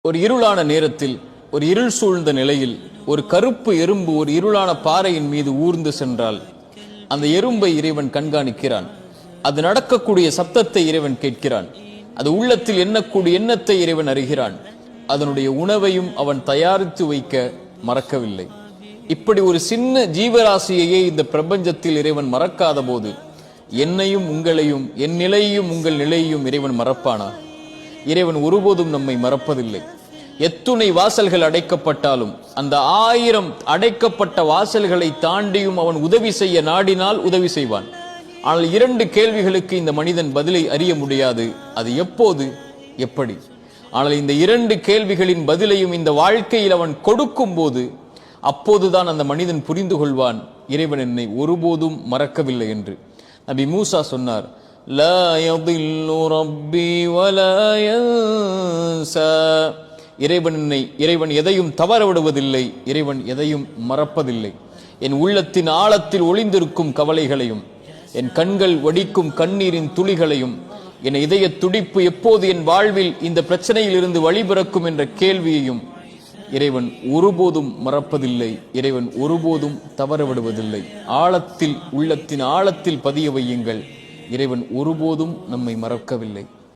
ஒரு இருளான நேரத்தில், ஒரு இருள் சூழ்ந்த நிலையில் ஒரு கருப்பு எறும்பு ஒரு இருளான பாறையின் மீது ஊர்ந்து சென்றால் அந்த எறும்பை இறைவன் கண்காணிக்கிறான். அது நடக்கக்கூடிய சப்தத்தை இறைவன் கேட்கிறான். அது உள்ளத்தில் எண்ணக்கூடிய எண்ணத்தை இறைவன் அறிகிறான். அதனுடைய உணவையும் அவன் தயாரித்து வைக்க மறக்கவில்லை. இப்படி ஒரு சின்ன ஜீவராசியையே இந்த பிரபஞ்சத்தில் இறைவன் மறக்காத போது என்னையும் உங்களையும், என் நிலையையும் உங்கள் நிலையையும் இறைவன் மறப்பானா? இறைவன் ஒருபோதும் நம்மை மறப்பதில்லை. எத்துணை வாசல்கள் அடைக்கப்பட்டாலும் அந்த 1000 அடைக்கப்பட்ட வாசல்களை தாண்டியும் அவன் உதவி செய்ய நாடினால் உதவி செய்வான். ஆனால் 2 கேள்விகளுக்கு இந்த மனிதன் பதிலை அறிய முடியாது. அது எப்போது, எப்படி? ஆனால் இந்த 2 கேள்விகளின் பதிலையும் இந்த வாழ்க்கையில் அவன் கொடுக்கும் போது அப்போதுதான் அந்த மனிதன் புரிந்து கொள்வான், இறைவன் என்னை ஒருபோதும் மறக்கவில்லை என்று. நபி மூசா சொன்னார், லா யதில்லு ரப்பி வலா யன்சா. இறைவன் எதையும் தவற விடுவதில்லை, இறைவன் எதையும் மறப்பதில்லை. என் உள்ளத்தின் ஆழத்தில் ஒளிந்திருக்கும் கவலைகளையும், என் கண்கள் வடிக்கும் கண்ணீரின் துளிகளையும், என் இதய துடிப்பு எப்போது என் வாழ்வில் இந்த பிரச்சனையில் இருந்து வழிபிறக்கும் என்ற கேள்வியையும் இறைவன் ஒருபோதும் மறப்பதில்லை. இறைவன் ஒருபோதும் தவற விடுவதில்லை. ஆழத்தில், உள்ளத்தின் ஆழத்தில் பதிய வையுங்கள், இறைவன் ஒருபோதும் நம்மை மறக்கவில்லை.